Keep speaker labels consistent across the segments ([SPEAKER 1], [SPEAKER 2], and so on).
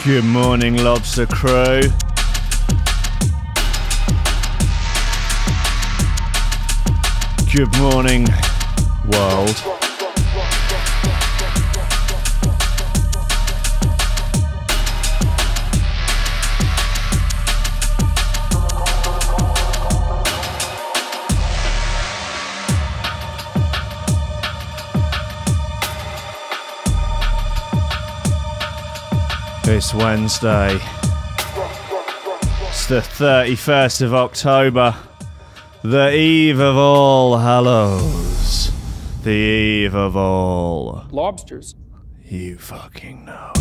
[SPEAKER 1] Good morning, Lobster Crew. Good morning, world. It's Wednesday. It's the 31st of October. The eve of all hallows. The eve of all
[SPEAKER 2] lobsters.
[SPEAKER 1] You fucking know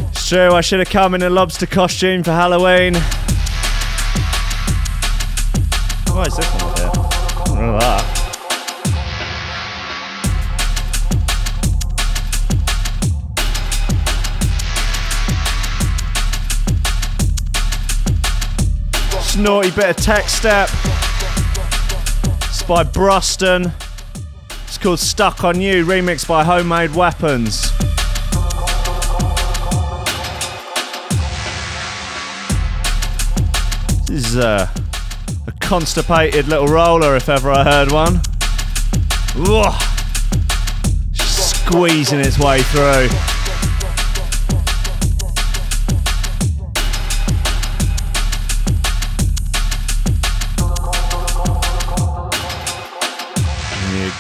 [SPEAKER 1] It's true, I should have come in a lobster costume for Halloween. Why is this one here? I don't know that. Naughty bit of tech step. It's by Bruston. It's called Stuck on You, remixed by Homemade Weapons. This is a constipated little roller if ever I heard one. Ugh. Squeezing its way through.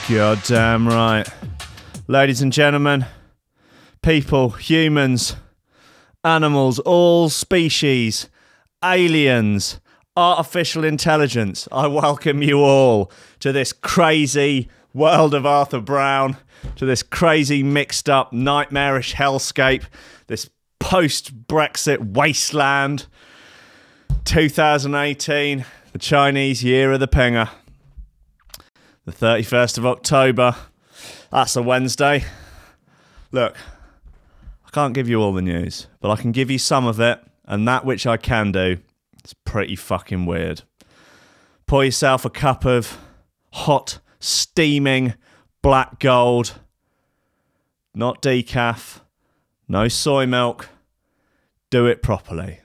[SPEAKER 1] Goddamn right. Ladies and gentlemen, people, humans, animals, all species, aliens, artificial intelligence, I welcome you all to this crazy world of Arthur Brown, to this crazy mixed up nightmarish hellscape, this post-Brexit wasteland. 2018, the Chinese year of the pinger. The 31st of October. That's a Wednesday. Look, I can't give you all the news, but I can give you some of it, and that which I can do is pretty fucking weird. Pour yourself a cup of hot, steaming black gold. Not decaf. No soy milk. Do it properly.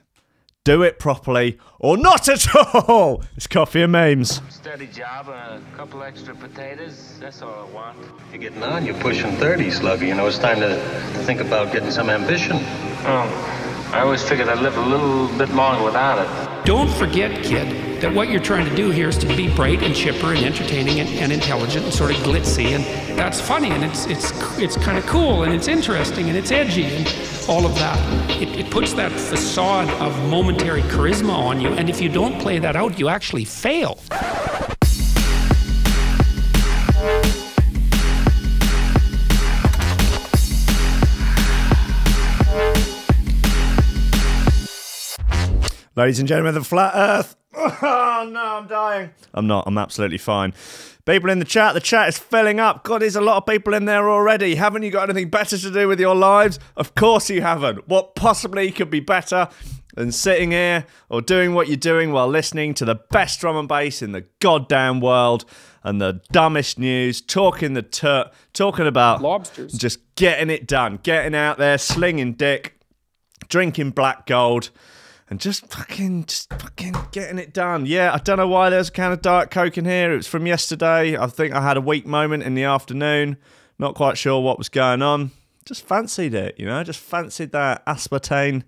[SPEAKER 1] Do it properly, or not at all! It's Coffee and Memes.
[SPEAKER 3] Steady job, a couple extra potatoes, that's all I want.
[SPEAKER 4] You're getting on, you're pushing 30, Slugger. You know, it's time to think about getting some ambition.
[SPEAKER 3] Oh, I always figured I'd live a little bit longer without it.
[SPEAKER 2] Don't forget, kid, that what you're trying to do here is to be bright and chipper and entertaining and intelligent and sort of glitzy, and that's funny, and it's kind of cool, and it's interesting, and it's edgy, and all of that. It puts that facade of momentary charisma on you, and if you don't play that out, you actually fail.
[SPEAKER 1] Ladies and gentlemen of the flat earth. Oh no, I'm dying. I'm not, I'm absolutely fine. People in the chat is filling up. God, there's a lot of people in there already. Haven't you got anything better to do with your lives? Of course you haven't. What possibly could be better than sitting here or doing what you're doing while listening to the best drum and bass in the goddamn world and the dumbest news, talking about
[SPEAKER 2] lobsters,
[SPEAKER 1] just getting it done, getting out there, slinging dick, drinking black gold, and just fucking getting it done. Yeah, I don't know why there's a can of Diet Coke in here. It was from yesterday. I think I had a weak moment in the afternoon. Not quite sure what was going on. Just fancied it, you know. Just fancied that aspartame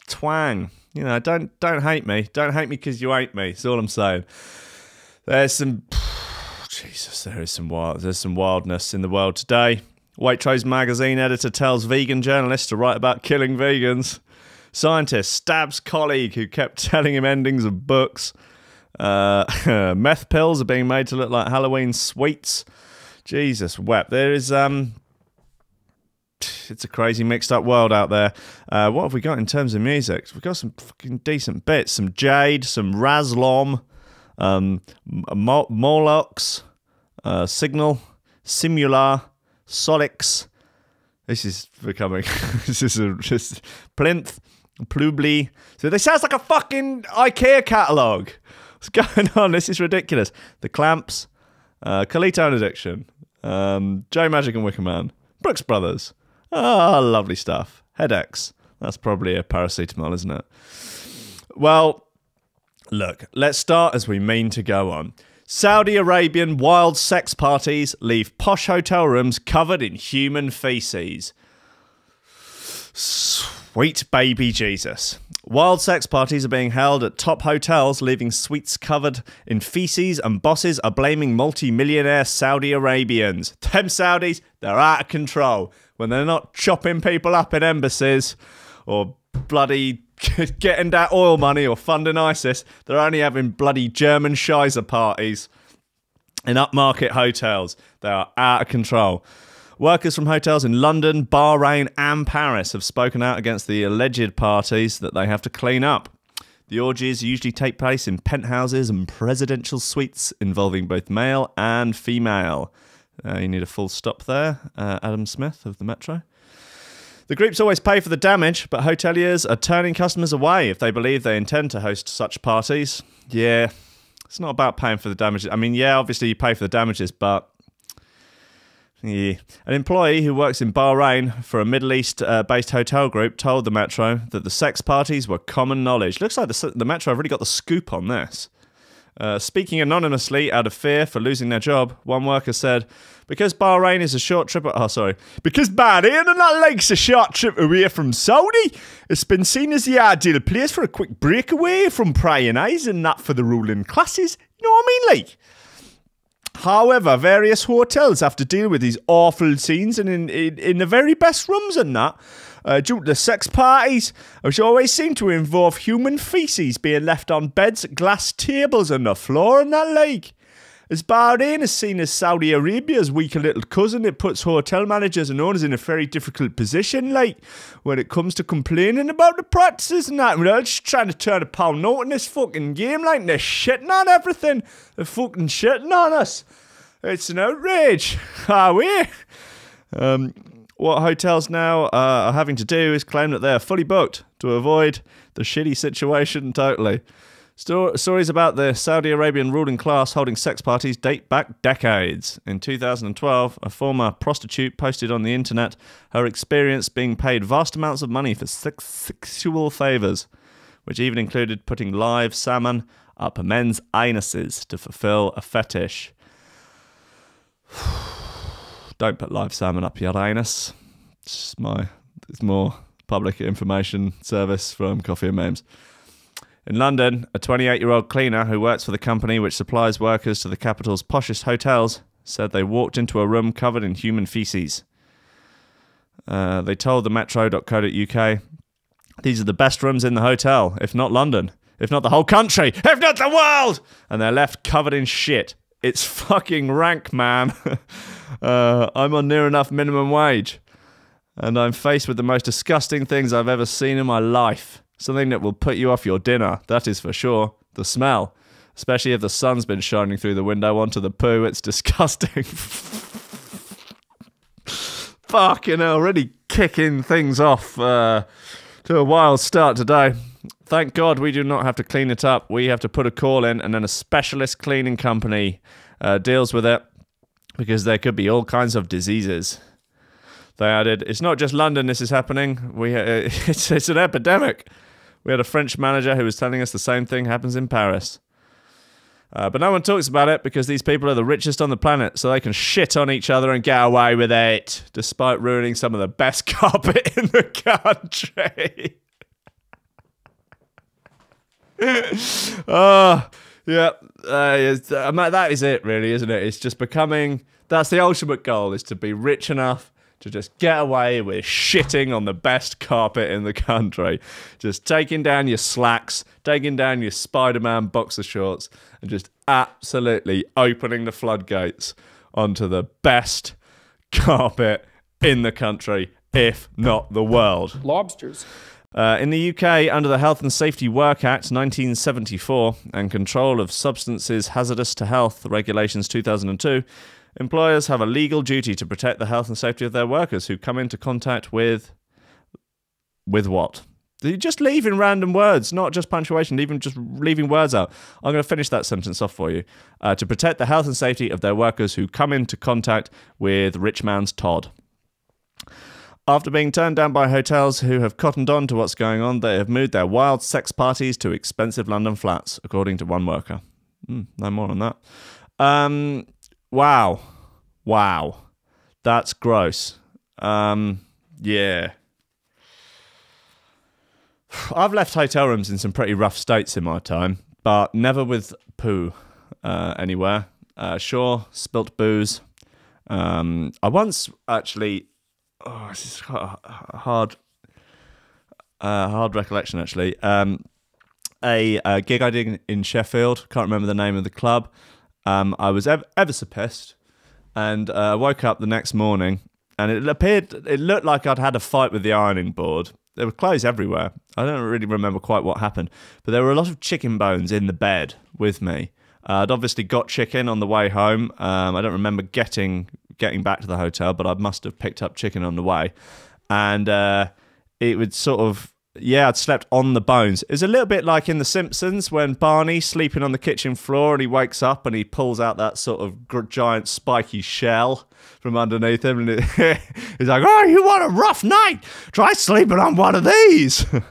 [SPEAKER 1] twang. You know, don't hate me. Don't hate me because you hate me. That's all I'm saying. There's some... Jesus, there's some wildness in the world today. Waitrose magazine editor tells vegan journalist to write about killing vegans. Scientist stabs colleague who kept telling him endings of books. Meth pills are being made to look like Halloween sweets. Jesus wept. There is it's a crazy mixed up world out there. What have we got in terms of music? We've got some fucking decent bits. Some Jade, some Razlom, Molox, Signal, Simular, Solix. This is becoming... this is just Plinth. Plubly. So this sounds like a fucking IKEA catalogue. What's going on? This is ridiculous. The Clamps, Colito and Addiction, J Magic and Wicker Man, Brooks Brothers. Ah, lovely stuff. Headaches. That's probably a paracetamol, isn't it? Well, look, let's start as we mean to go on. Saudi Arabian wild sex parties leave posh hotel rooms covered in human feces. Sweet baby Jesus. Wild sex parties are being held at top hotels, leaving suites covered in feces, and bosses are blaming multi-millionaire Saudi Arabians. Them Saudis, they're out of control. When they're not chopping people up in embassies or bloody getting that oil money or funding ISIS, they're only having bloody German Scheisse parties in upmarket hotels. They are out of control. Workers from hotels in London, Bahrain and Paris have spoken out against the alleged parties that they have to clean up. The orgies usually take place in penthouses and presidential suites involving both male and female. You need a full stop there, Adam Smith of the Metro. The groups always pay for the damage, but hoteliers are turning customers away if they believe they intend to host such parties. Yeah, it's not about paying for the damages. I mean, yeah, obviously you pay for the damages, but... yeah. An employee who works in Bahrain for a Middle East-based hotel group told the Metro that the sex parties were common knowledge. Looks like the Metro have really got the scoop on this. Speaking anonymously out of fear for losing their job, one worker said, because Bahrain is a short trip... because Bahrain and that lake's a short trip away from Saudi, it's been seen as the ideal place for a quick breakaway from prying eyes and that for the ruling classes. You know what I mean, like? However, various hotels have to deal with these awful scenes and in the very best rooms and that, due to the sex parties, which always seem to involve human feces being left on beds, glass tables and the floor and that like. As Bahrain is seen as Saudi Arabia's weaker little cousin, it puts hotel managers and owners in a very difficult position, like, when it comes to complaining about the practices and that. They're just trying to turn a pound note in this fucking game, like, they're shitting on everything. They're fucking shitting on us. It's an outrage. Are we? What hotels now are having to do is claim that they are fully booked to avoid the shitty situation totally. Stories about the Saudi Arabian ruling class holding sex parties date back decades. In 2012, a former prostitute posted on the internet her experience being paid vast amounts of money for sexual favours, which even included putting live salmon up men's anuses to fulfill a fetish. Don't put live salmon up your anus. It's more public information service from Coffee and Memes. In London, a 28-year-old cleaner who works for the company which supplies workers to the capital's poshest hotels said they walked into a room covered in human feces. They told the metro.co.uk, these are the best rooms in the hotel, if not London, if not the whole country, if not the world! And they're left covered in shit. It's fucking rank, man. I'm on near enough minimum wage. And I'm faced with the most disgusting things I've ever seen in my life. Something that will put you off your dinner, that is for sure. The smell. Especially if the sun's been shining through the window onto the poo. It's disgusting. Fucking hell, really kicking things off to a wild start today. Thank God we do not have to clean it up. We have to put a call in and then a specialist cleaning company deals with it. Because there could be all kinds of diseases. They added, it's not just London this is happening. It's an epidemic. We had a French manager who was telling us the same thing happens in Paris. But no one talks about it because these people are the richest on the planet, so they can shit on each other and get away with it, despite ruining some of the best carpet in the country. That is it, really, isn't it? It's just becoming... That's the ultimate goal, is to be rich enough to just get away with shitting on the best carpet in the country. Just taking down your slacks, taking down your Spider-Man boxer shorts, and just absolutely opening the floodgates onto the best carpet in the country, if not the world.
[SPEAKER 2] Lobsters.
[SPEAKER 1] In the UK, under the Health and Safety Work Act 1974 and Control of Substances Hazardous to Health Regulations 2002, employers have a legal duty to protect the health and safety of their workers who come into contact with what? You're just leaving random words, not just punctuation, even just leaving words out. I'm going to finish that sentence off for you. To protect the health and safety of their workers who come into contact with rich man's Todd. After being turned down by hotels who have cottoned on to what's going on, they have moved their wild sex parties to expensive London flats, according to one worker. No more on that. Wow. That's gross. Yeah. I've left hotel rooms in some pretty rough states in my time, but never with poo anywhere. Sure, spilt booze. I once actually... Oh, this is a hard recollection, actually. A gig I did in Sheffield. Can't remember the name of the club. I was ever so pissed, and woke up the next morning, and it looked like I'd had a fight with the ironing board. There were clothes everywhere. I don't really remember quite what happened, but there were a lot of chicken bones in the bed with me. I'd obviously got chicken on the way home. I don't remember getting back to the hotel, but I must have picked up chicken on the way. And it would sort of... Yeah, I'd slept on the bones. It was a little bit like in The Simpsons when Barney's sleeping on the kitchen floor and he wakes up and he pulls out that sort of giant spiky shell from underneath him. And he's like, oh, you want a rough night? Try sleeping on one of these. It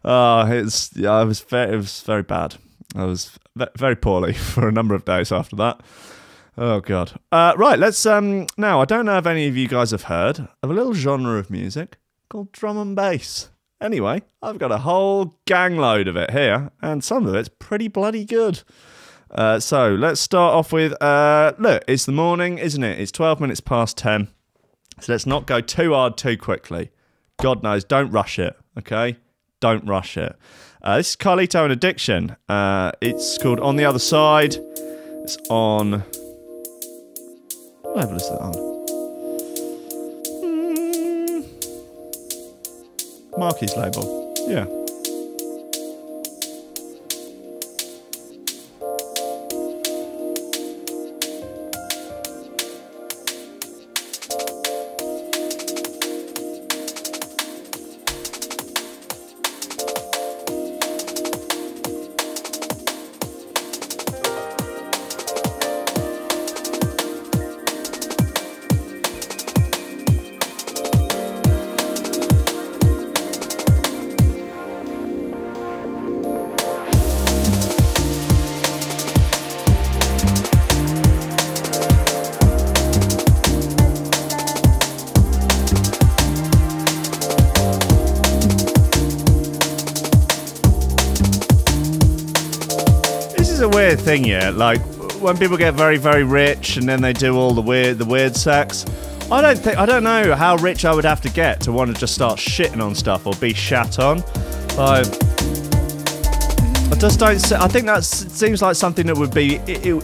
[SPEAKER 1] was very bad. I was very poorly for a number of days after that. Oh, God. Right, let's... now, I don't know if any of you guys have heard of a little genre of music called drum and bass. Anyway, I've got a whole gang load of it here, and some of it's pretty bloody good. So let's start off with, look, it's the morning, isn't it? It's 12 minutes past 10. So let's not go too hard too quickly. God knows, don't rush it, okay? Don't rush it. This is Carlito and Addiction. It's called On the Other Side. It's on... What level is that on? Marky's label, yeah. Weird thing, yeah. Like when people get very, very rich and then they do all the weird sex. I don't know how rich I would have to get to want to just start shitting on stuff or be shat on. Like, I just don't. I think that seems like something that would be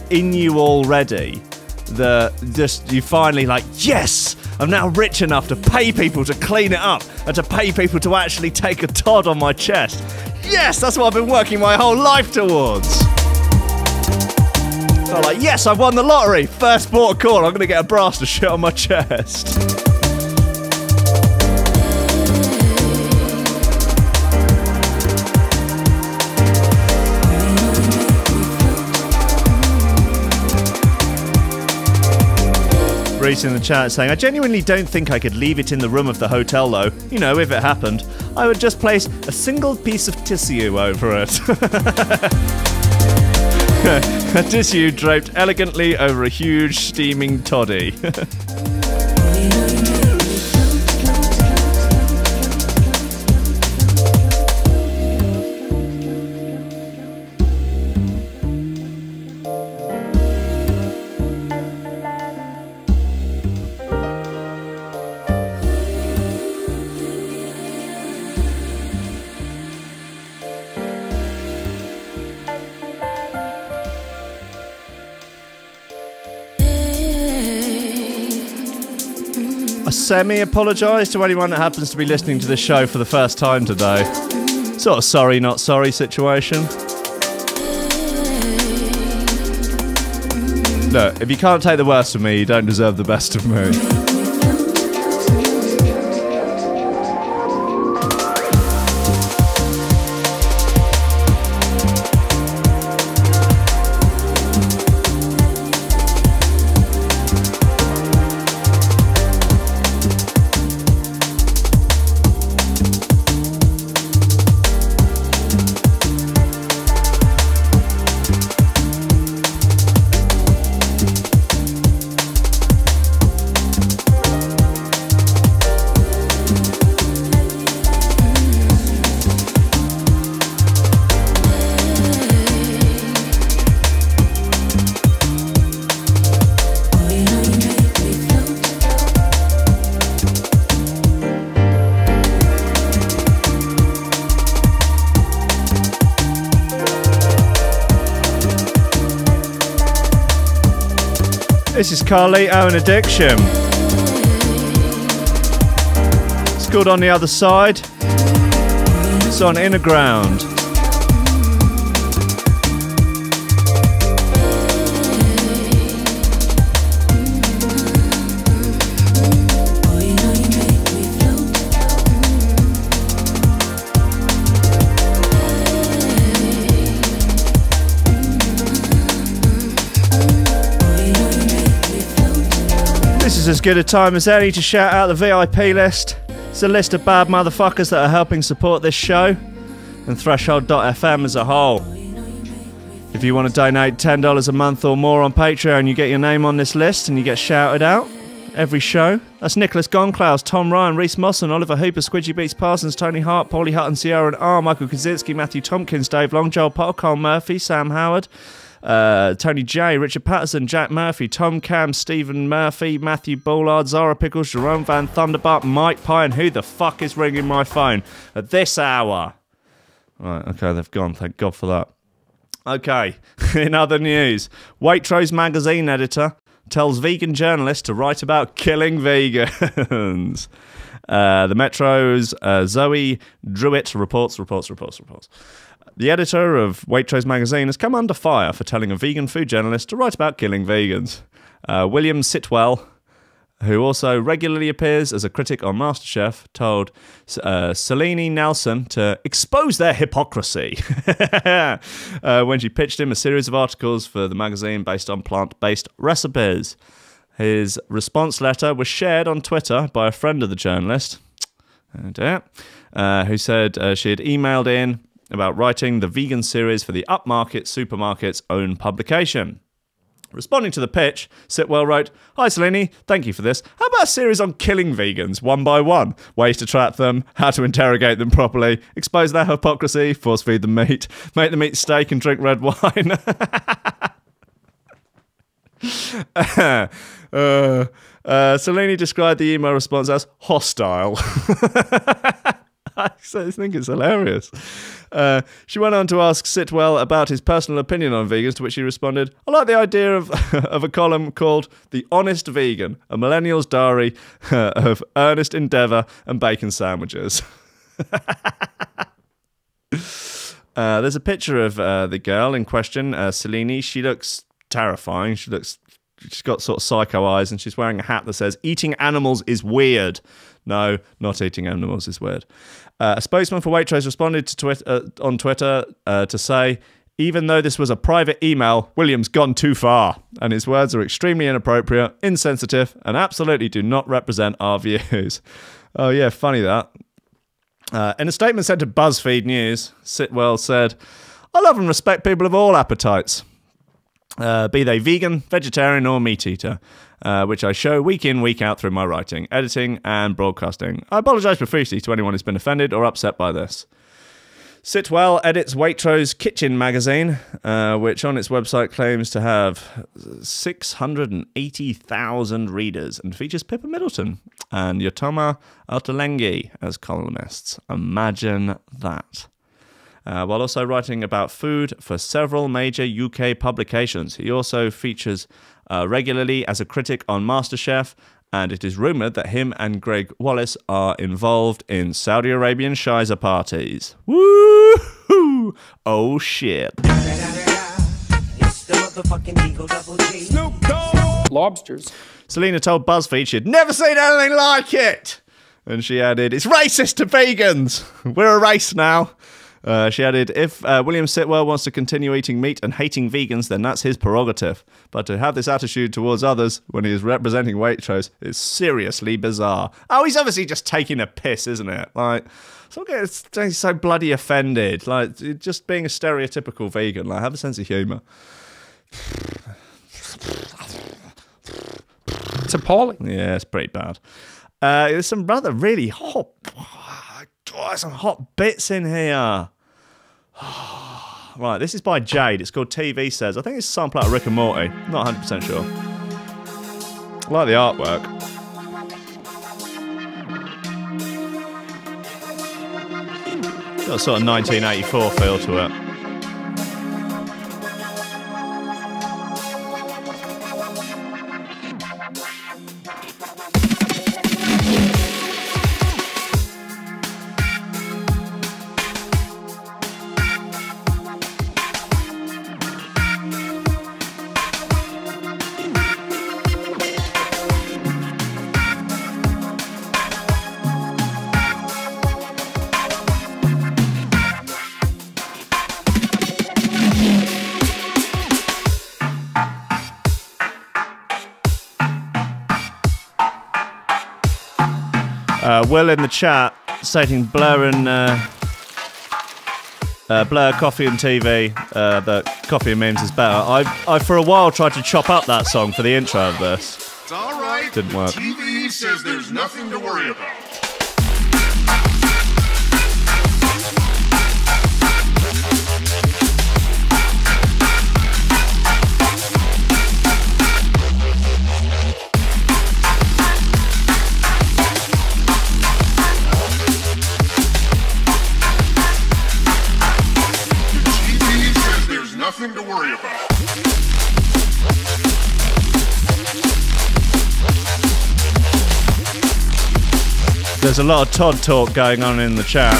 [SPEAKER 1] in you already. That just you finally like, yes, I'm now rich enough to pay people to clean it up and to pay people to actually take a Todd on my chest. Yes, that's what I've been working my whole life towards. So like, yes, I've won the lottery. First port of call, I'm going to get a brass to shit on my chest. Reece in the chat saying, I genuinely don't think I could leave it in the room of the hotel though. You know, if it happened, I would just place a single piece of tissue over it. A tissue draped elegantly over a huge steaming toddy. Semi-apologise to anyone that happens to be listening to this show for the first time today. Sort of sorry, not sorry situation. Look, if you can't take the worst of me, you don't deserve the best of me. This is Carlito and Addiction. It's called On the Other Side. It's on Inner Ground. This is as good a time as any to shout out the VIP list. It's a list of bad motherfuckers that are helping support this show and Threshold.fm as a whole. If you want to donate $10 a month or more on Patreon, you get your name on this list and you get shouted out every show. That's Nicholas Goncalves, Tom Ryan, Reece Mosson, Oliver Hooper, Squidgy Beats Parsons, Tony Hark, Pauly Hutton, Ciarán R, Michael Kedzierski, Matthew Tomkins, Dave Long, Joel Potter, Colm Murphy, Sam Howard, Tony J, Richard Patterson, Jack Murphy, Tom Camm, Stephen Murphy, Mattieu Boulard, Zara Pickles, Jeroen Van Thunderbutt, Mike Pye, and who the fuck is ringing my phone at this hour? Right, okay, they've gone. Thank God for that. Okay, in other news, Waitrose magazine editor tells vegan journalist to write about killing vegans. The Metro's Zoe Druitt reports. The editor of Waitrose magazine has come under fire for telling a vegan food journalist to write about killing vegans. William Sitwell, who also regularly appears as a critic on MasterChef, told Selene Nelson to expose their hypocrisy when she pitched him a series of articles for the magazine based on plant-based recipes. His response letter was shared on Twitter by a friend of the journalist, who said she had emailed in about writing the vegan series for the upmarket supermarket's own publication. Responding to the pitch, Sitwell wrote, "Hi Selene, thank you for this. How about a series on killing vegans, one by one? Ways to trap them, how to interrogate them properly, expose their hypocrisy, force feed them meat, make them eat steak and drink red wine." Selene described the email response as hostile. I think it's hilarious. She went on to ask Sitwell about his personal opinion on vegans, to which he responded, "I like the idea of a column called The Honest Vegan, a millennial's diary of earnest endeavour and bacon sandwiches." There's a picture of the girl in question, Selene. She looks terrifying. She's got sort of psycho eyes, and she's wearing a hat that says, "Eating animals is weird." No, not eating animals is weird. A spokesman for Waitrose responded to on Twitter to say, "Even though this was a private email, William's gone too far, and his words are extremely inappropriate, insensitive, and absolutely do not represent our views." Oh yeah, funny that. In a statement sent to BuzzFeed News, Sitwell said, "I love and respect people of all appetites, be they vegan, vegetarian, or meat eater, which I show week in, week out through my writing, editing, and broadcasting. I apologise profusely to anyone who's been offended or upset by this." Sitwell edits Waitrose Kitchen magazine, which on its website claims to have 680,000 readers and features Pippa Middleton and Yotoma Ottolenghi as columnists. Imagine that. While also writing about food for several major UK publications. He also features regularly as a critic on MasterChef, and it is rumoured that him and Greg Wallace are involved in Saudi Arabian Scheisse parties. Woo-hoo! Oh shit.
[SPEAKER 2] Lobsters.
[SPEAKER 1] Selena told BuzzFeed she'd never seen anything like it! And she added, "It's racist to vegans! We're a race now." She added, "If William Sitwell wants to continue eating meat and hating vegans, then that's his prerogative. But to have this attitude towards others when he is representing Waitrose is seriously bizarre." Oh, he's obviously just taking a piss, isn't it? Like, he's so bloody offended. Like, just being a stereotypical vegan. Like, have a sense of humour.
[SPEAKER 2] It's appalling.
[SPEAKER 1] Yeah, it's pretty bad. There's some rather really hot... some hot bits in here. Right, this is by Jade. It's called TV Says. I think it's a sample out of Rick and Morty. Not 100% sure. I like the artwork. Got a sort of 1984 feel to it. Will in the chat stating Blur and Blur, Coffee and TV, that Coffee and Memes is better. I for a while tried to chop up that song for the intro of this.
[SPEAKER 5] It's all right.
[SPEAKER 1] Didn't work.
[SPEAKER 5] TV says there's nothing to worry about. Nothing to worry about.
[SPEAKER 1] There's a lot of Todd talk going on in the chat.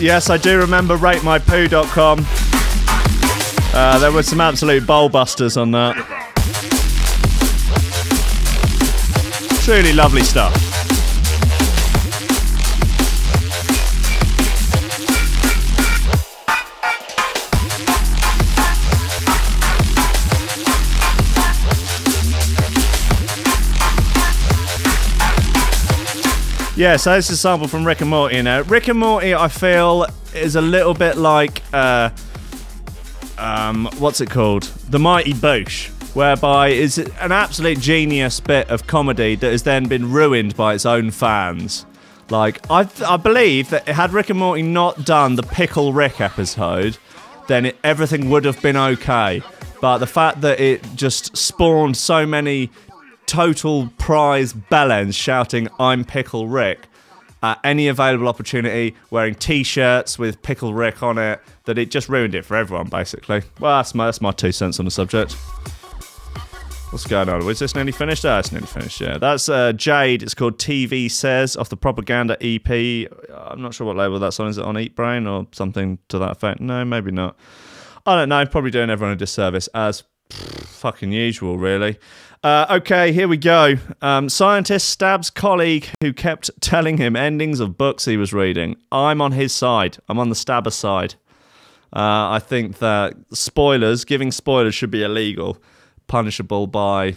[SPEAKER 1] Yes, I do remember RateMyPoo.com. There were some absolute bowl busters on that. Truly lovely stuff. Yeah, so this is a sample from Rick and Morty. Rick and Morty, I feel, is a little bit like, what's it called? The Mighty Boosh, whereby it's an absolute genius bit of comedy that has then been ruined by its own fans. Like, I believe that had Rick and Morty not done the Pickle Rick episode, then everything would have been okay. But the fact that it just spawned so many total prize bellends shouting "I'm Pickle Rick" at any available opportunity, wearing t-shirts with Pickle Rick on it, that it just ruined it for everyone, basically. Well, that's my 2 cents on the subject. What's going on? Was this nearly finished? Oh, it's nearly finished, yeah. That's Jade. It's called TV Says, off the Propaganda EP. I'm not sure what label that's on. Is it on Eat Brain or something to that effect? No, maybe not. I don't know. Probably doing everyone a disservice, as fucking usual, really. Okay, here we go. Scientist stabs colleague who kept telling him endings of books he was reading. I'm on his side. I'm on the stabber side. I think that giving spoilers should be illegal. Punishable by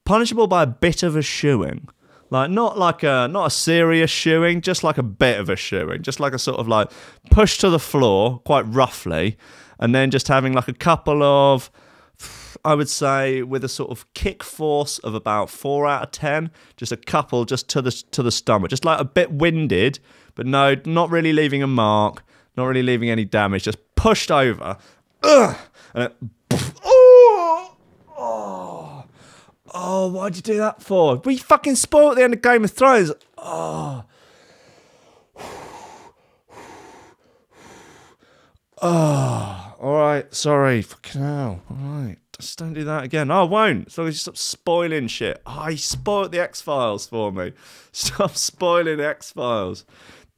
[SPEAKER 1] a bit of a shoeing. Like, not a serious shoeing, just like a bit of a shoeing. Just like a sort of like push to the floor, quite roughly, and then just having like a couple of, I would say, with a sort of kick force of about 4 out of 10, just a couple just to the stomach, just like a bit winded, but no, not really leaving a mark, not really leaving any damage, just pushed over, and it, oh, why'd you do that for? We fucking spoiled the end of Game of Thrones. Oh, all right, sorry, fucking hell, all right. Just don't do that again. Oh, I won't. So you stop spoiling shit. Oh, you spoiled the X-Files for me. Stop spoiling the X-Files.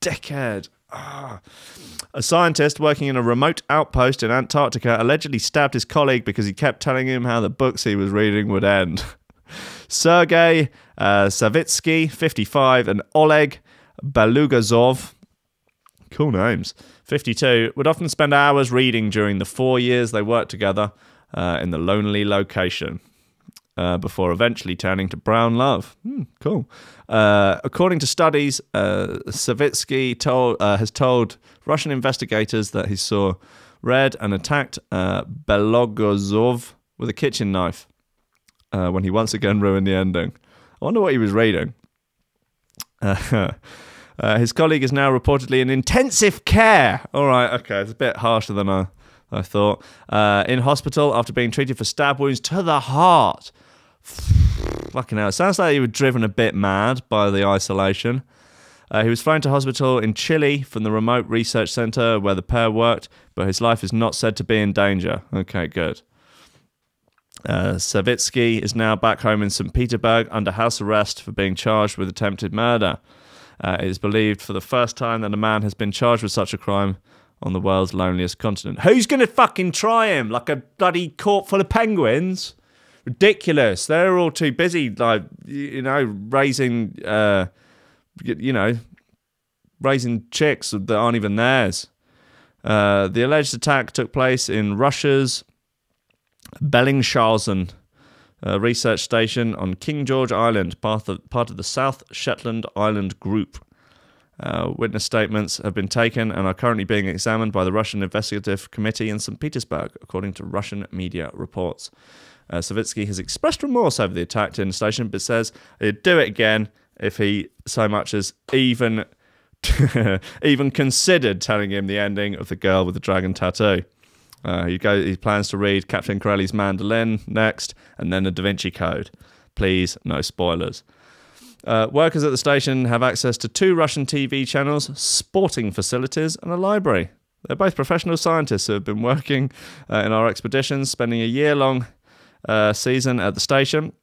[SPEAKER 1] Dickhead. Ah. A scientist working in a remote outpost in Antarctica allegedly stabbed his colleague because he kept telling him how the books he was reading would end. Sergei Savitsky, 55, and Oleg Balugazov, cool names, 52, would often spend hours reading during the 4 years they worked together in the lonely location, before eventually turning to brown love. Cool. According to studies, Savitsky has told Russian investigators that he read and attacked Belogazov with a kitchen knife when he once again ruined the ending. I wonder what he was reading. His colleague is now reportedly in intensive care. All right, okay, it's a bit harsher than I I thought. In hospital after being treated for stab wounds to the heart. Fucking hell. It sounds like he was driven a bit mad by the isolation. He was flown to hospital in Chile from the remote research centre where the pair worked, but his life is not said to be in danger. Okay, good. Savitsky is now back home in St. Petersburg under house arrest for being charged with attempted murder. It is believed for the first time that a man has been charged with such a crime on the world's loneliest continent. Who's going to fucking try him? Like a bloody court full of penguins? Ridiculous. They're all too busy, like, you know, raising chicks that aren't even theirs. The alleged attack took place in Russia's Bellingshausen research station on King George Island, part of the South Shetland Island Group. Witness statements have been taken and are currently being examined by the Russian Investigative Committee in St. Petersburg, according to Russian media reports. Savitsky has expressed remorse over the attack to the station, but says he'd do it again if he so much as even considered telling him the ending of The Girl with the Dragon Tattoo. He plans to read Captain Corelli's Mandolin next, and then the Da Vinci Code. Please, no spoilers. Workers at the station have access to 2 Russian TV channels, sporting facilities, and a library. They're both professional scientists who have been working in our expeditions, spending a year-long season at the station.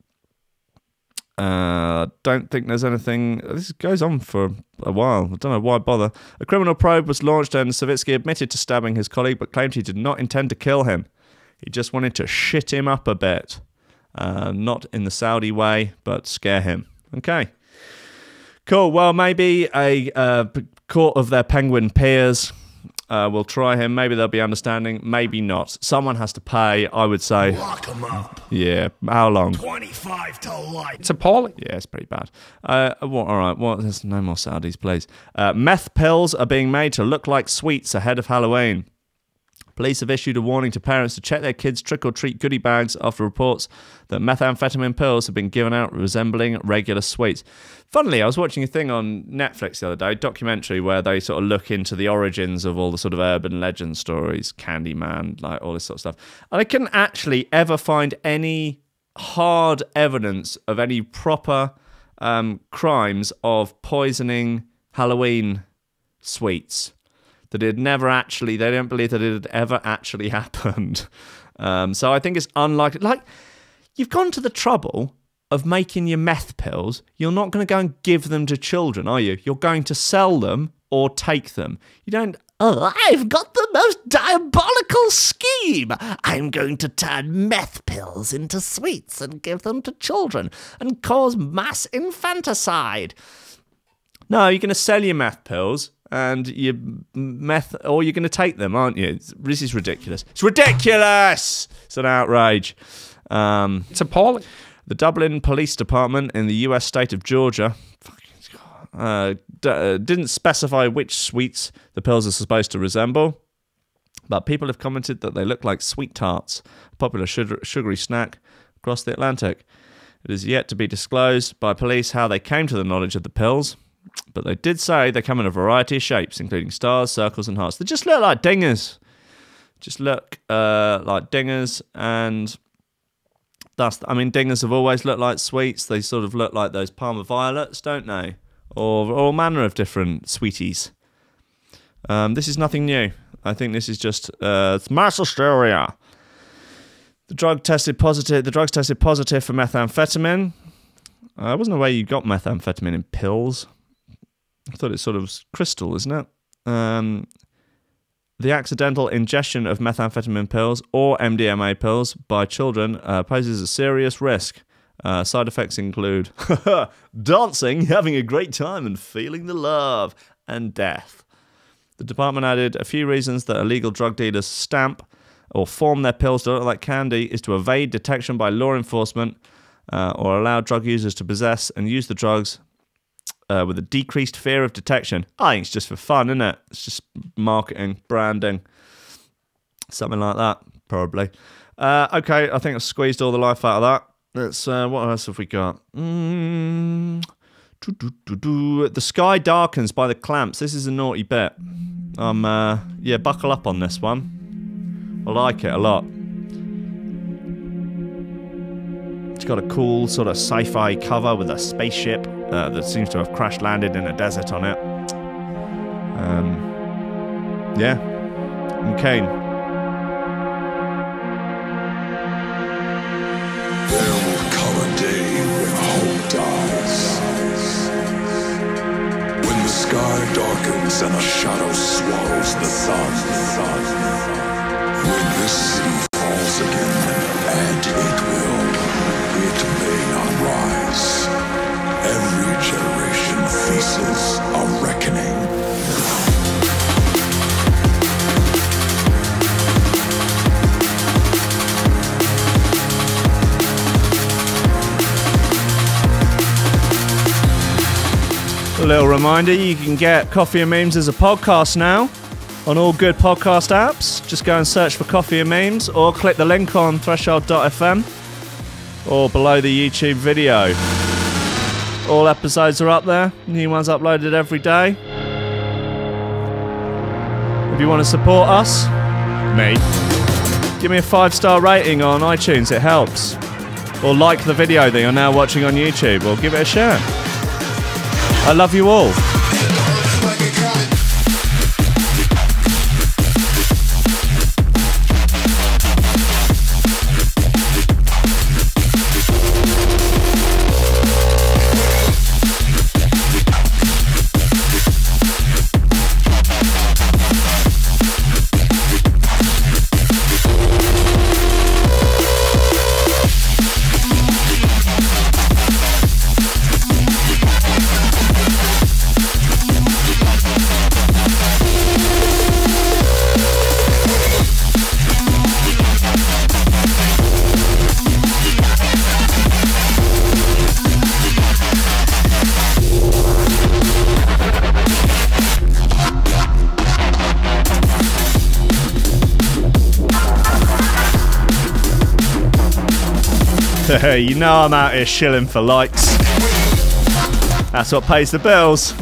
[SPEAKER 1] Don't think there's anything. This goes on for a while. I don't know why bother. A criminal probe was launched and Savitsky admitted to stabbing his colleague but claimed he did not intend to kill him. He just wanted to shit him up a bit. Not in the Saudi way, but scare him. Okay. Cool. Well, maybe a court of their penguin peers will try him. Maybe they'll be understanding. Maybe not. Someone has to pay, I would say.
[SPEAKER 5] Lock him up.
[SPEAKER 1] Yeah. How long?
[SPEAKER 5] 25 to life.
[SPEAKER 2] It's appalling.
[SPEAKER 1] Yeah, it's pretty bad. All right. Well, there's no more Saudis, please. Meth pills are being made to look like sweets ahead of Halloween. Police have issued a warning to parents to check their kids' trick-or-treat goodie bags after reports that methamphetamine pills have been given out resembling regular sweets. Funnily, I was watching a thing on Netflix the other day, a documentary where they sort of look into the origins of all the sort of urban legend stories, Candyman, like all this sort of stuff. And I couldn't actually ever find any hard evidence of any proper crimes of poisoning Halloween sweets. That it had never actually, they don't believe that it had ever actually happened. So I think it's unlikely. Like, you've gone to the trouble of making your meth pills. You're not going to go and give them to children, are you? You're going to sell them or take them. You don't, oh, I've got the most diabolical scheme. I'm going to turn meth pills into sweets and give them to children and cause mass infanticide. No, you're going to sell your meth pills. And you or you're going to take them, aren't you? This is ridiculous. It's ridiculous! It's an outrage.
[SPEAKER 2] It's appalling.
[SPEAKER 1] The Dublin Police Department in the US state of Georgia didn't specify which sweets the pills are supposed to resemble, but people have commented that they look like sweet tarts, a popular sugary snack across the Atlantic. It is yet to be disclosed by police how they came to the knowledge of the pills, but they did say they come in a variety of shapes, including stars, circles, and hearts. They just look like dingers. Just look like dingers, and dingers have always looked like sweets. They sort of look like those Parma violets, don't they? Or all manner of different sweeties. This is nothing new. I think this is just it's mass hysteria. The drugs tested positive for methamphetamine. I wasn't aware you got methamphetamine in pills. I thought it's sort of crystal, isn't it? The accidental ingestion of methamphetamine pills or MDMA pills by children poses a serious risk. Side effects include dancing, having a great time, and feeling the love, and death. The department added a few reasons that illegal drug dealers stamp or form their pills to look like candy is to evade detection by law enforcement or allow drug users to possess and use the drugs with a decreased fear of detection. I think it's just for fun, isn't it? It's just marketing, branding, something like that, probably. Okay, I think I've squeezed all the life out of that. Let's. What else have we got? The Sky Darkens by the Clamps. This is a naughty bit. Yeah, buckle up on this one. I like it a lot. It's got a cool sort of sci-fi cover with a spaceship that seems to have crash landed in a desert on it. Yeah, I'm keen.
[SPEAKER 5] There will come a day when hope dies. When the sky darkens and a shadow swallows the sun. When this city falls again, and it may not rise. Every generation faces a reckoning.
[SPEAKER 1] A little reminder, you can get Coffee and Memes as a podcast now on all good podcast apps. Just go and search for Coffee and Memes or click the link on threshold.fm or below the YouTube video. All episodes are up there. New ones uploaded every day. If you want to support us, me, give me a 5-star rating on iTunes, it helps. Or like the video that you're now watching on YouTube, or give it a share. I love you all. You know I'm out here shilling for likes. That's what pays the bills.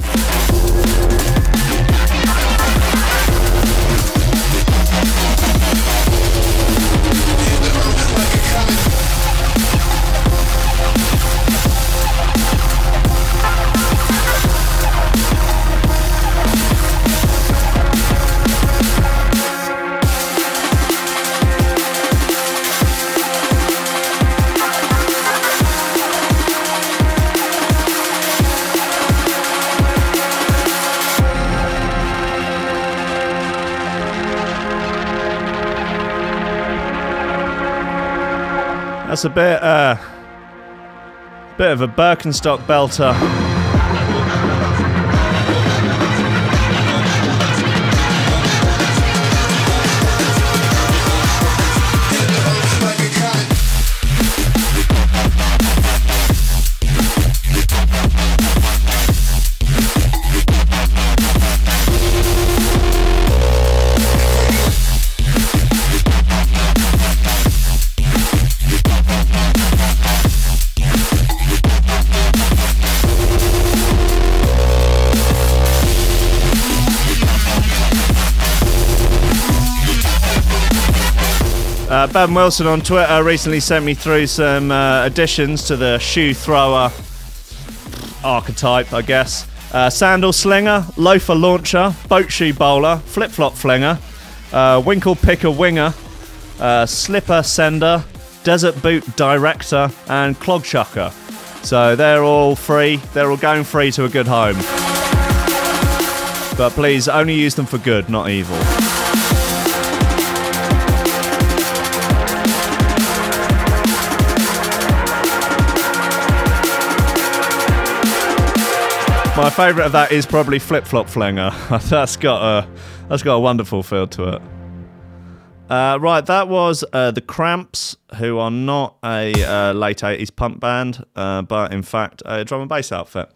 [SPEAKER 1] That's a bit of a Birkenstock belter. Ben Wilson on Twitter recently sent me through some additions to the shoe thrower archetype, I guess. Sandal slinger, loafer launcher, boat shoe bowler, flip-flop flinger, winkle picker winger, slipper sender, desert boot director, and clog chucker. So they're all free. They're all going free to a good home. But please, only use them for good, not evil. My favourite of that is probably flip-flop flinger. That's got a wonderful feel to it. Right, that was the Cramps, who are not a late 80s punk band, but in fact a drum and bass outfit.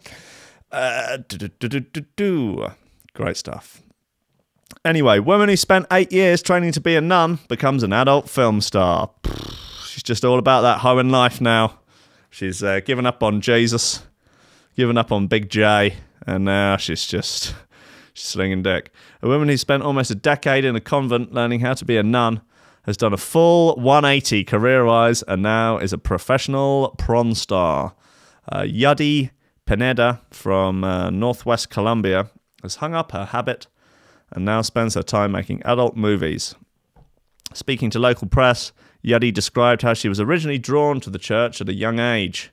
[SPEAKER 1] Great stuff. Anyway, woman who spent 8 years training to be a nun becomes an adult film star. She's just all about that hoeing life now. She's given up on Jesus, given up on Big J, and now she's slinging dick. A woman who spent almost a decade in a convent learning how to be a nun has done a full 180 career-wise and now is a professional prawn star. Yadi Pineda from Northwest Colombia has hung up her habit and now spends her time making adult movies. Speaking to local press, Yadi described how she was originally drawn to the church at a young age.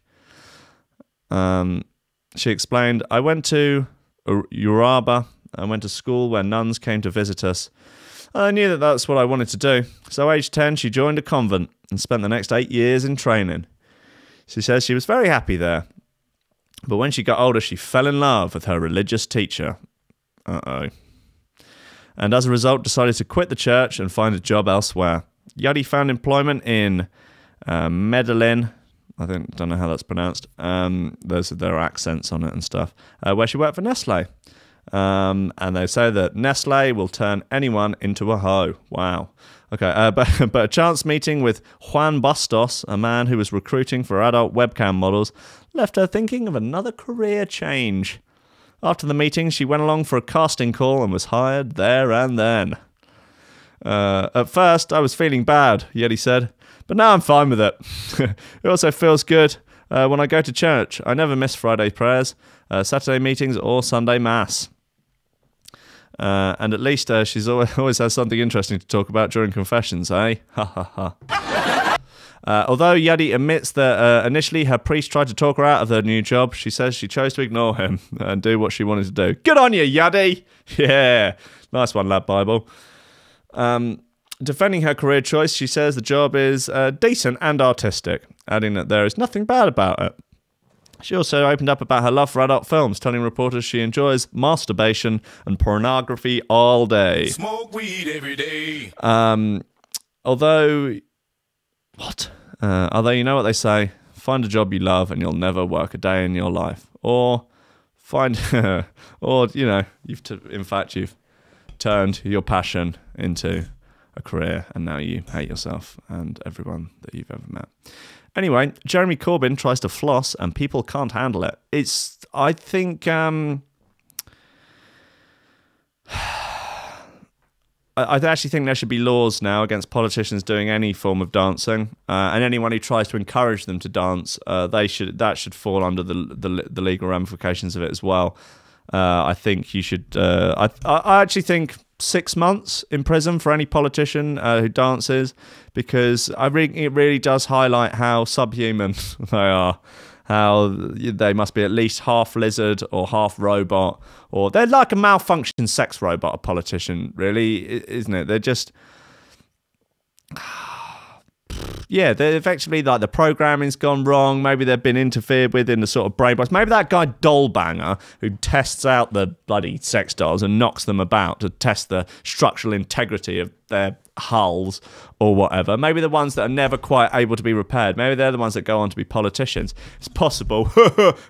[SPEAKER 1] She explained, I went to Uraba. I went to school where nuns came to visit us. I knew that that's what I wanted to do. So age 10, she joined a convent and spent the next 8 years in training. She says she was very happy there. But when she got older, she fell in love with her religious teacher. Uh-oh. And as a result, decided to quit the church and find a job elsewhere. Yadi found employment in Medellin. Don't know how that's pronounced. There are accents on it and stuff. Where she worked for Nestle. And they say that Nestle will turn anyone into a hoe. Wow. Okay, but a chance meeting with Juan Bastos, a man who was recruiting for adult webcam models, left her thinking of another career change. After the meeting, she went along for a casting call and was hired there and then. At first, I was feeling bad, Yeti said, but now I'm fine with it. It also feels good when I go to church. I never miss Friday prayers, Saturday meetings, or Sunday mass. And at least she's always has something interesting to talk about during confessions, eh? Ha ha ha. Although Yadi admits that initially her priest tried to talk her out of her new job, she says she chose to ignore him and do what she wanted to do. Good on you, Yadi! Yeah, nice one, lad Bible. Defending her career choice, she says the job is decent and artistic, adding that there is nothing bad about it. She also opened up about her love for adult films, telling reporters she enjoys masturbation and pornography all day.
[SPEAKER 5] Smoke weed every day.
[SPEAKER 1] Although you know what they say, find a job you love and you'll never work a day in your life. Or find, you've turned your passion into a career and now you hate yourself and everyone that you've ever met. Anyway, Jeremy Corbyn tries to floss and people can't handle it. I actually think there should be laws now against politicians doing any form of dancing, and anyone who tries to encourage them to dance, that should fall under the legal ramifications of it as well. I think you should. I actually think 6 months in prison for any politician who dances, because it really does highlight how subhuman they are. How they must be at least half lizard or half robot, or they're like a malfunctioned sex robot, a politician, really, isn't it? They're just... Yeah, they're effectively like the programming's gone wrong. Maybe they've been interfered with in the sort of brainwash. Maybe that guy Dollbanger who tests out the bloody sex dolls and knocks them about to test the structural integrity of their hulls or whatever. Maybe the ones that are never quite able to be repaired. Maybe they're the ones that go on to be politicians. It's possible.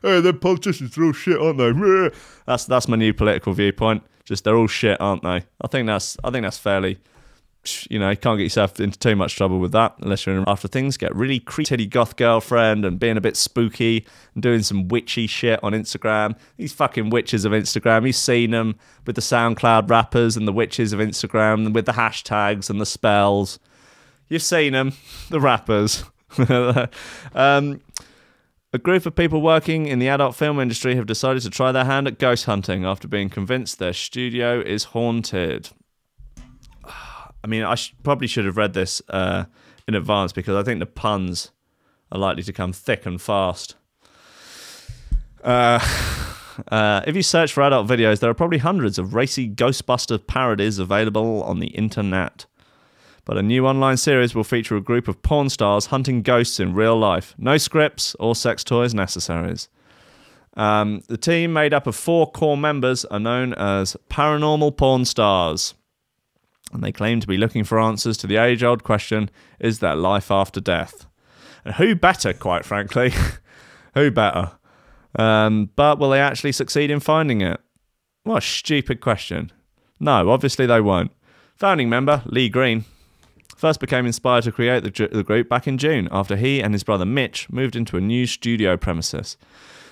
[SPEAKER 1] Hey, they're politicians, they're all shit, aren't they? That's my new political viewpoint. Just they're all shit, aren't they? I think that's fairly... You know, you can't get yourself into too much trouble with that unless you're after things get really creepy goth girlfriend and being a bit spooky and doing some witchy shit on Instagram. These fucking witches of Instagram, you've seen them with the SoundCloud rappers and the witches of Instagram with the hashtags and the spells. You've seen them, the rappers. A group of people working in the adult film industry have decided to try their hand at ghost hunting after being convinced their studio is haunted. I mean, I probably should have read this in advance because I think the puns are likely to come thick and fast. If you search for adult videos, there are probably hundreds of racy Ghostbuster parodies available on the internet. But a new online series will feature a group of porn stars hunting ghosts in real life. No scripts or sex toys necessaries. The team, made up of 4 core members, are known as Paranormal Porn Stars. And they claim to be looking for answers to the age-old question, is there life after death? And who better, quite frankly? Who better? But will they actually succeed in finding it? What a stupid question. No, obviously they won't. Founding member, Lee Green, first became inspired to create the group back in June after he and his brother Mitch moved into a new studio premises.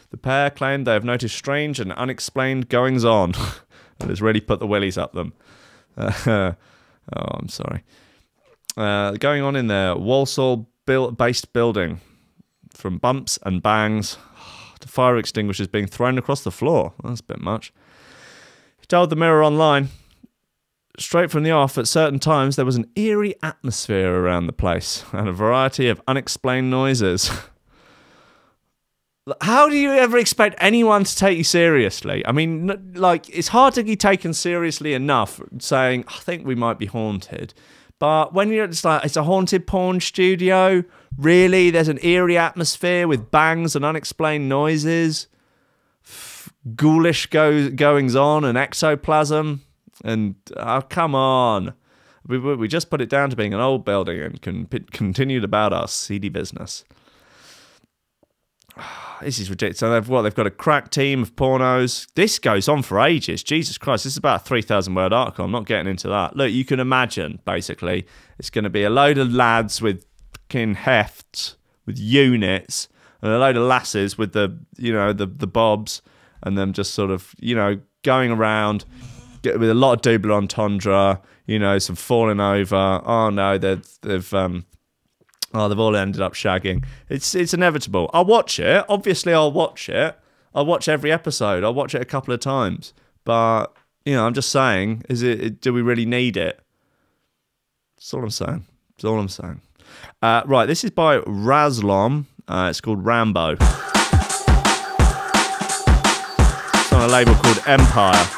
[SPEAKER 1] The pair claimed they have noticed strange and unexplained goings-on. That has really put the willies up them. Oh, I'm sorry. going on in their Walsall-based building. From bumps and bangs to fire extinguishers being thrown across the floor. That's a bit much. He told the Mirror Online, straight from the off, at certain times there was an eerie atmosphere around the place and a variety of unexplained noises. How do you ever expect anyone to take you seriously? I mean, like, it's hard to be taken seriously enough saying, I think we might be haunted. But when you're just like, it's a haunted porn studio, really? There's an eerie atmosphere with bangs and unexplained noises, ghoulish goings on and ectoplasm. And, oh, come on. We just put it down to being an old building and continued about our seedy business. This is ridiculous. So they've got a crack team of pornos. This goes on for ages. Jesus Christ, this is about a 3,000-word article. I'm not getting into that. Look, you can imagine, basically, it's going to be a load of lads with fucking hefts, with units, and a load of lasses with the bobs, and them just sort of, going around with a lot of double entendre, some falling over. Oh, no, they've all ended up shagging. It's inevitable. I'll watch it. Obviously, I'll watch it. I'll watch every episode. I'll watch it a couple of times. But, I'm just saying, do we really need it? That's all I'm saying. That's all I'm saying. Right, this is by Razlom. It's called Rambo. It's on a label called Empire.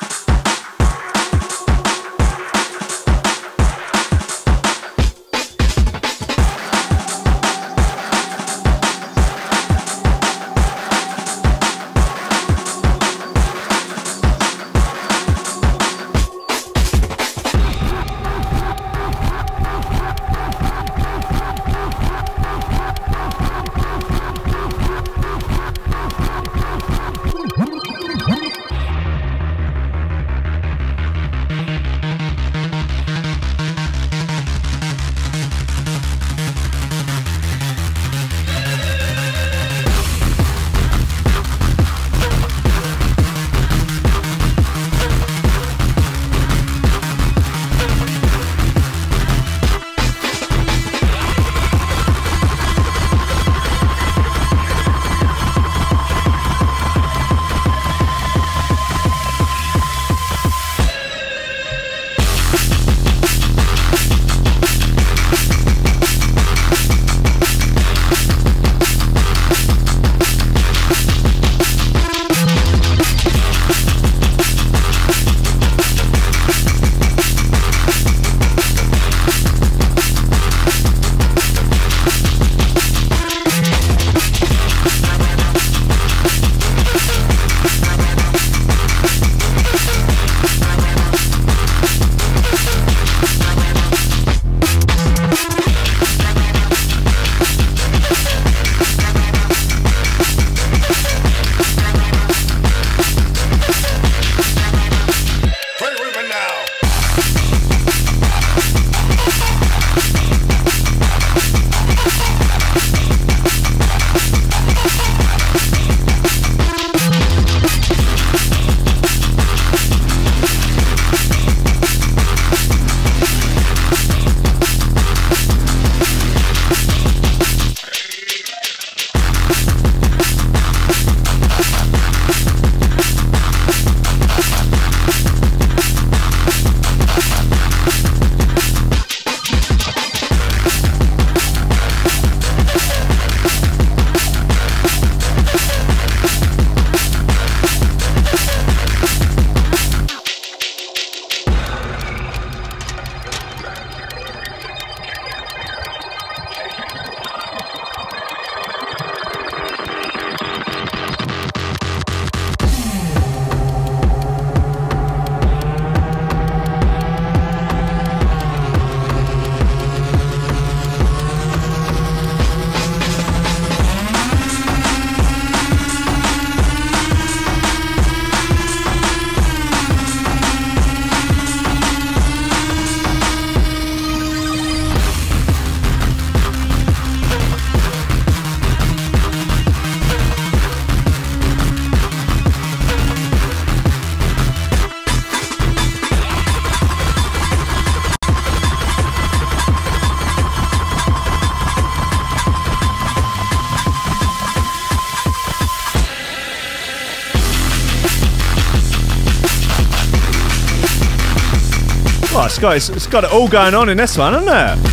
[SPEAKER 1] Well, it's got it all going on in this one, hasn't it?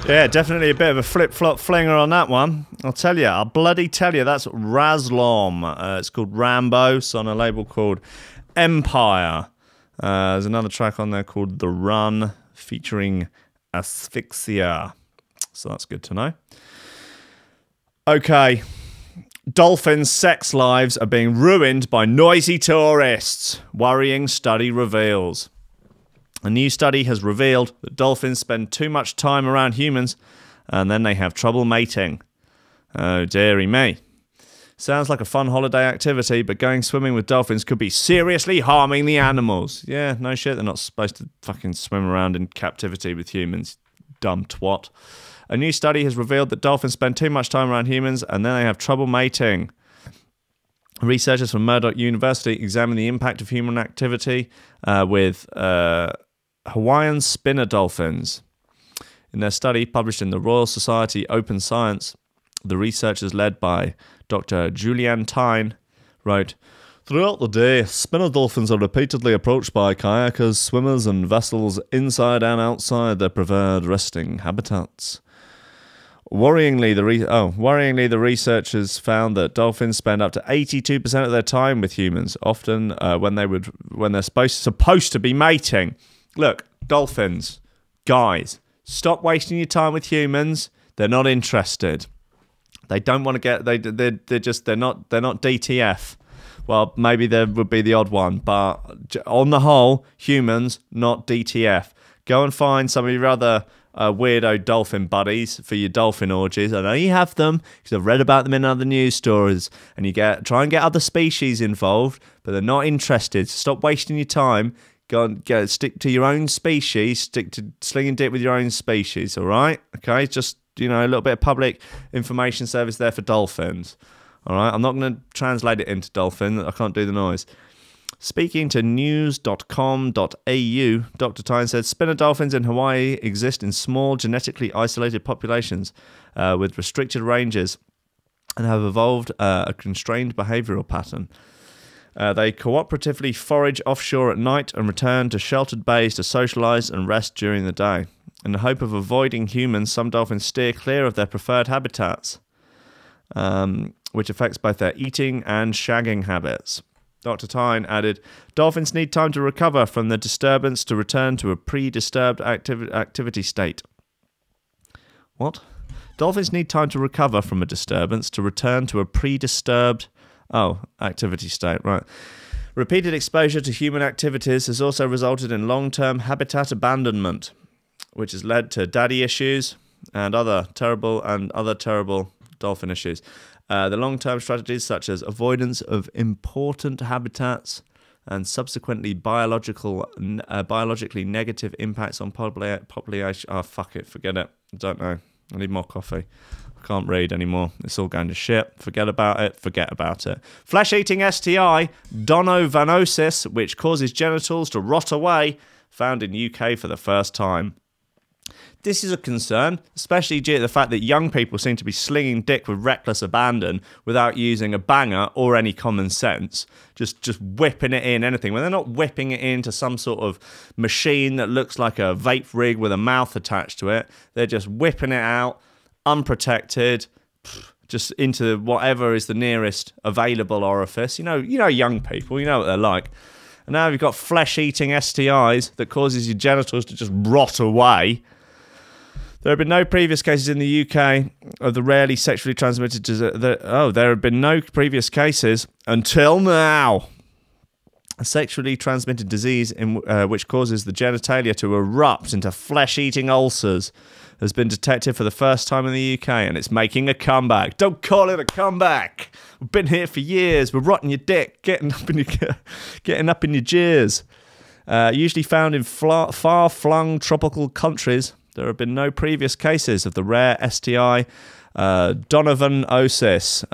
[SPEAKER 1] Yeah, definitely a bit of a flip-flop flinger on that one. I'll bloody tell you, that's Razlom. It's called Rambo. It's on a label called Empire. There's another track on there called The Run, featuring Asphyxia. So that's good to know. Okay. Dolphins' sex lives are being ruined by noisy tourists. Worrying study reveals. A new study has revealed that dolphins spend too much time around humans and then they have trouble mating. Oh, dearie me. Sounds like a fun holiday activity, but going swimming with dolphins could be seriously harming the animals. Yeah, no shit, they're not supposed to fucking swim around in captivity with humans. Dumb twat. A new study has revealed that dolphins spend too much time around humans and then they have trouble mating. Researchers from Murdoch University examined the impact of human activity with Hawaiian spinner dolphins. In their study, published in the Royal Society Open Science, the researchers led by Dr. Julian Tyne wrote, "Throughout the day, spinner dolphins are repeatedly approached by kayakers, swimmers and vessels inside and outside their preferred resting habitats. Worryingly, the researchers found that dolphins spend up to 82% of their time with humans, often when they're supposed to be mating." Look, dolphins, guys, stop wasting your time with humans. They're not interested. They don't want to get. They're not DTF. Well, maybe there would be the odd one, but on the whole, humans not DTF. Go and find some of your other weirdo dolphin buddies for your dolphin orgies. I know you have them because I've read about them in other news stories. And you try and get other species involved, but they're not interested. So stop wasting your time. Stick to your own species. Stick to slinging dick with your own species. All right, okay. Just a little bit of public information service there for dolphins. All right, I'm not going to translate it into dolphin. I can't do the noise. Speaking to news.com.au, Dr. Tyne said spinner dolphins in Hawaii exist in small, genetically isolated populations with restricted ranges and have evolved a constrained behavioural pattern. They cooperatively forage offshore at night and return to sheltered bays to socialise and rest during the day. In the hope of avoiding humans, some dolphins steer clear of their preferred habitats, which affects both their eating and shagging habits. Dr. Tyne added, dolphins need time to recover from the disturbance to return to a pre-disturbed activity state. What? Dolphins need time to recover from a disturbance to return to a pre-disturbed activity state, right. Repeated exposure to human activities has also resulted in long-term habitat abandonment, which has led to daddy issues and other terrible dolphin issues. The long-term strategies such as avoidance of important habitats and subsequently biologically negative impacts on population. Oh, fuck it, forget it. I don't know. I need more coffee. I can't read anymore. It's all going to shit. Forget about it. Flesh-eating STI, donovanosis, which causes genitals to rot away, found in UK for the first time. This is a concern, especially due to the fact that young people seem to be slinging dick with reckless abandon without using a banger or any common sense. Just whipping it in, anything. When they're not whipping it into some sort of machine that looks like a vape rig with a mouth attached to it, they're just whipping it out, unprotected, just into whatever is the nearest available orifice. You know young people, you know what they're like. And now you've got flesh-eating STIs that causes your genitals to just rot away. There have been no previous cases in the UK of the rarely sexually transmitted disease. There have been no previous cases until now. A sexually transmitted disease which causes the genitalia to erupt into flesh-eating ulcers has been detected for the first time in the UK, and it's making a comeback. Don't call it a comeback. We've been here for years. We're rotting your dick, getting up in your jeers. Usually found in far-flung tropical countries. There have been no previous cases of the rare STI Donovanosis.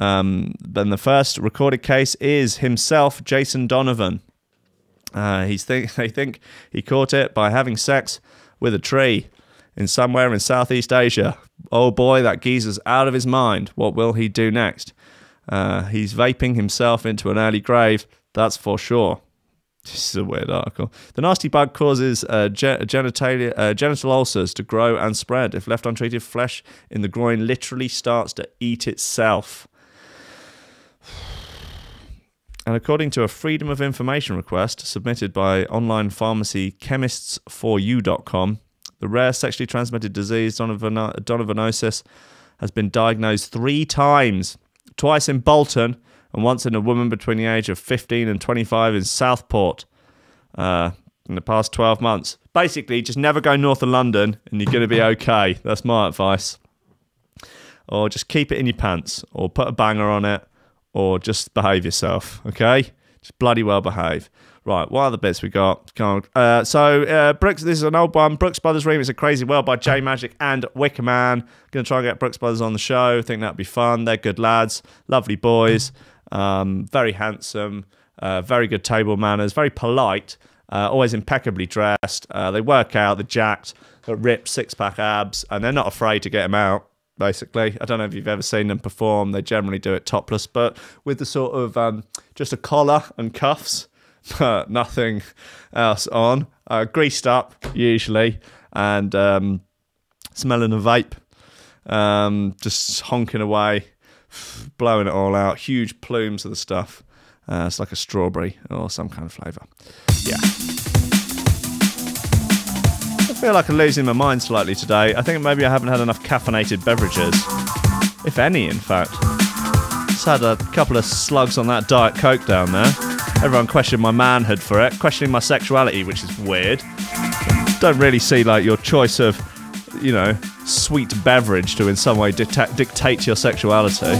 [SPEAKER 1] Then the first recorded case is himself, Jason Donovan. They think he caught it by having sex with a tree in somewhere in Southeast Asia. Oh boy, that geezer's out of his mind. What will he do next? He's vaping himself into an early grave, that's for sure. This is a weird article. The nasty bug causes genital ulcers to grow and spread. If left untreated, flesh in the groin literally starts to eat itself. And according to a Freedom of Information request submitted by online pharmacy chemists4u.com, the rare sexually transmitted disease Donovanosis has been diagnosed 3 times, twice in Bolton and once in a woman between the age of 15 and 25 in Southport in the past 12 months. Basically, just never go north of London and you're going to be okay. That's my advice. Or just keep it in your pants, or put a banger on it, or just behave yourself, okay? Just bloody well behave. Right, what other bits we got? Brooks, this is an old one. Brooks Brothers remix of Crazy World by J Magic and Wickerman. Going to try and get Brooks Brothers on the show. I think that'd be fun. They're good lads, lovely boys. Very handsome, very good table manners, very polite, always impeccably dressed. They work out, they're jacked, got ripped 6-pack abs, and they're not afraid to get them out, basically. I don't know if you've ever seen them perform. They generally do it topless, but with the sort of just a collar and cuffs, but nothing else on. Greased up, usually, and smelling a vape, just honking away, blowing it all out. Huge plumes of the stuff. It's like a strawberry or some kind of flavour. Yeah. I feel like I'm losing my mind slightly today. I think maybe I haven't had enough caffeinated beverages. If any, in fact. Just had a couple of slugs on that Diet Coke down there. Everyone questioned my manhood for it, questioning my sexuality, which is weird. Don't really see like your choice of, you know, sweet beverage to in some way dictate your sexuality.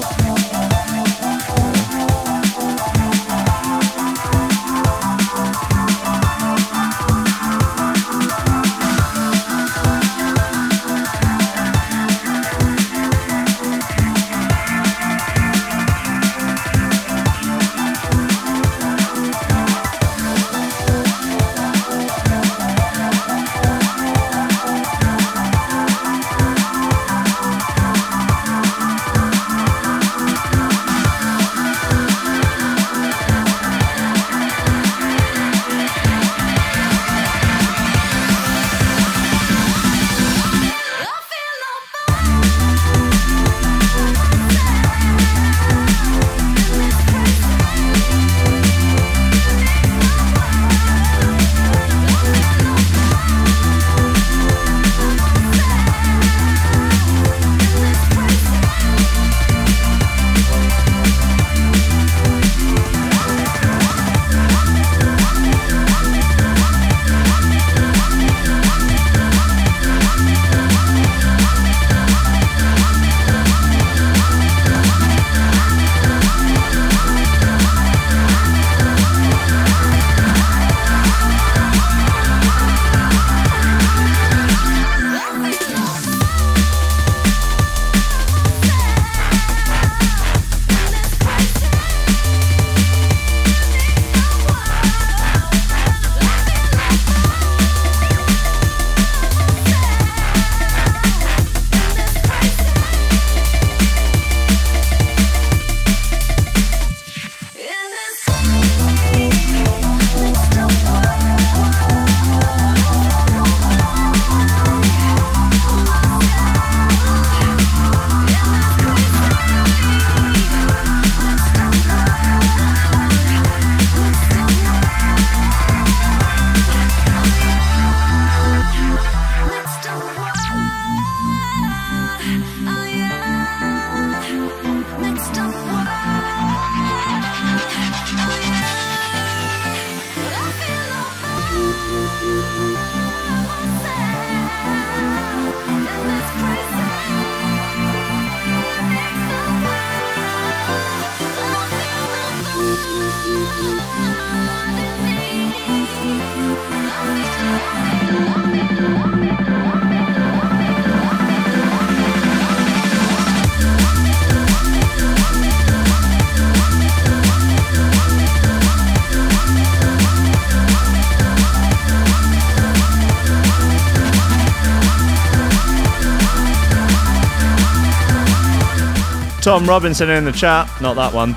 [SPEAKER 1] Tom Robinson in the chat, not that one,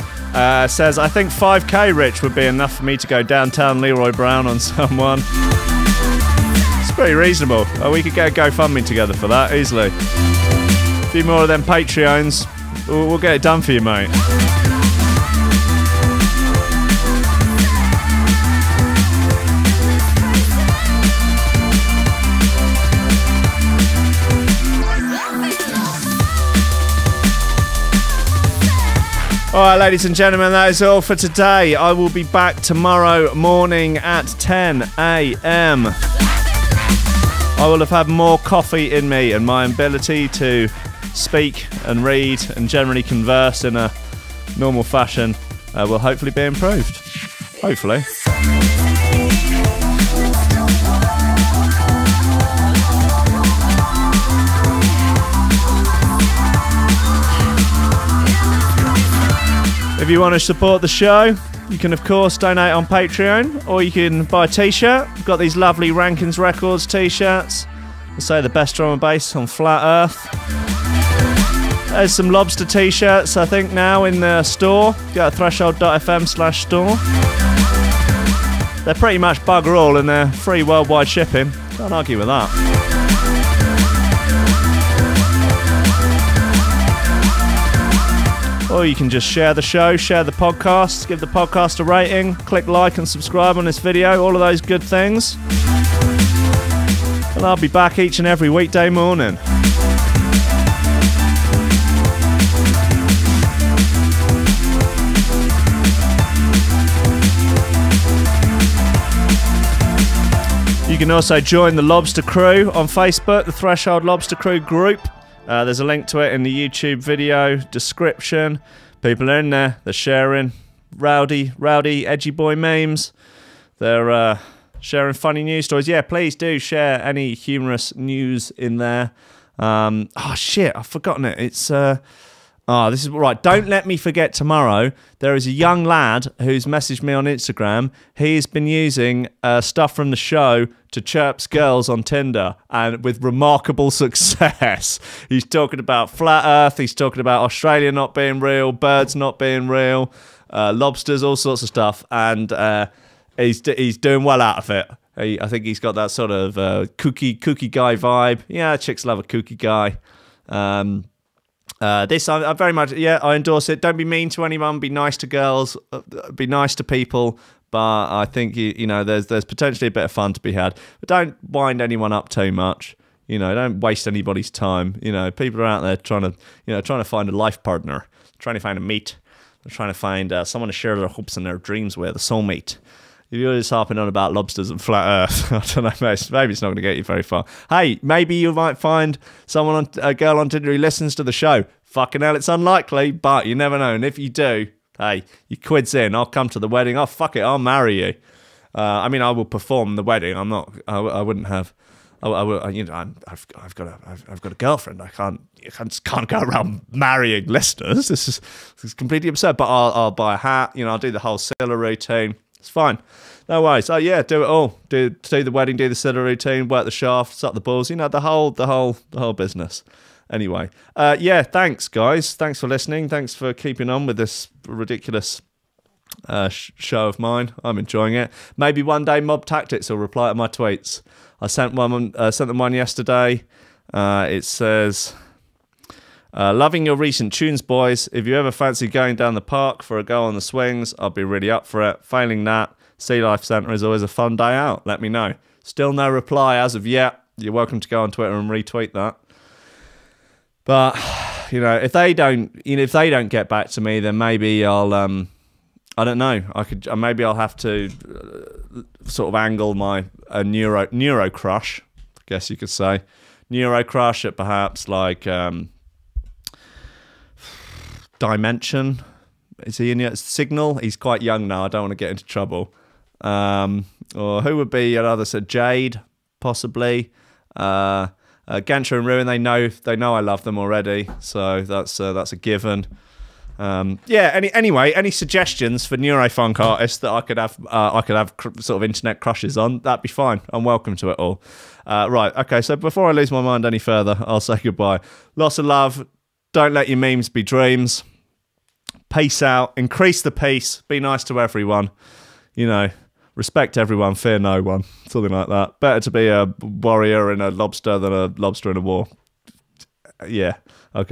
[SPEAKER 1] says, I think 5k, Rich, would be enough for me to go downtown Leroy Brown on someone. It's pretty reasonable. We could get a GoFundMe together for that, easily. A few more of them Patreons. We'll get it done for you, mate. All right, ladies and gentlemen, that is all for today. I will be back tomorrow morning at 10 a.m. I will have had more coffee in me, and my ability to speak and read and generally converse in a normal fashion will hopefully be improved. Hopefully. If you want to support the show, you can of course donate on Patreon, or you can buy a t-shirt. We've got these lovely Rankins Records t-shirts. They say the best drum and bass on flat earth. There's some Lobster t-shirts, I think, now in the store. Go to threshold.fm/store. They're pretty much bugger all, and they're free worldwide shipping. Can't argue with that. Or you can just share the show, share the podcast, give the podcast a rating, click like and subscribe on this video, all of those good things. And I'll be back each and every weekday morning. You can also join the Lobster Crew on Facebook, the Threshold Lobster Crew group. There's a link to it in the YouTube video description. People are in there. They're sharing rowdy, edgy boy memes. They're sharing funny news stories. Yeah, please do share any humorous news in there. Oh, shit, I've forgotten it. It's... this is right. Don't let me forget tomorrow. There is a young lad who's messaged me on Instagram. He's been using stuff from the show to chirps girls on Tinder, and with remarkable success. He's talking about flat Earth. He's talking about Australia not being real, birds not being real, lobsters, all sorts of stuff, and he's doing well out of it. I think he's got that sort of kooky guy vibe. Yeah, chicks love a kooky guy. This I very much, yeah, I endorse it. Don't be mean to anyone. Be nice to girls. Be nice to people. But I think you know there's potentially a bit of fun to be had. But don't wind anyone up too much. You know, don't waste anybody's time. You know, people are out there trying to find a life partner, trying to find a mate. They're trying to find someone to share their hopes and their dreams with, a soulmate. If you're just harping on about lobsters and flat Earth, I don't know, maybe it's not going to get you very far. Hey, maybe you might find someone, a girl on Tinder who listens to the show. Fucking hell, it's unlikely, but you never know. And if you do, hey, your quid's in. I'll come to the wedding. Oh, fuck it, I'll marry you. I mean, I will perform the wedding. I'm not. I wouldn't have. You know, I've got a girlfriend. I just can't go around marrying listeners. This is completely absurd. But I'll buy a hat. You know, I'll do the whole Scylla routine. It's fine. No worries. Oh yeah, do it all. Do the wedding, do the Scylla routine, work the shaft, suck the balls. You know, the whole business. Anyway, yeah. Thanks, guys. Thanks for listening. Thanks for keeping on with this ridiculous show of mine. I'm enjoying it. Maybe one day Mob Tactics will reply to my tweets. I sent them one yesterday. It says, loving your recent tunes, boys. If you ever fancy going down the park for a go on the swings, I'll be really up for it. Failing that, Sea Life Centre is always a fun day out. Let me know. Still no reply as of yet. You're welcome to go on Twitter and retweet that. But you know, if they don't get back to me, then maybe I'll I don't know. Maybe I'll have to sort of angle my neuro crush, I guess you could say, neuro crush at perhaps like Dimension. Is he in yet? Signal? He's quite young now. I don't want to get into trouble. Or who would be another? So Jade, possibly. Gantry and Ruin. They know I love them already, so that's a given. Yeah. Anyway, any suggestions for neurofunk artists that I could have sort of internet crushes on? That'd be fine. I'm welcome to it all. Right. Okay. So before I lose my mind any further, I'll say goodbye. Lots of love. Don't let your memes be dreams. Peace out. Increase the peace. Be nice to everyone. You know, respect everyone, fear no one. Something like that. Better to be a warrior in a lobster than a lobster in a war. Yeah. Okay.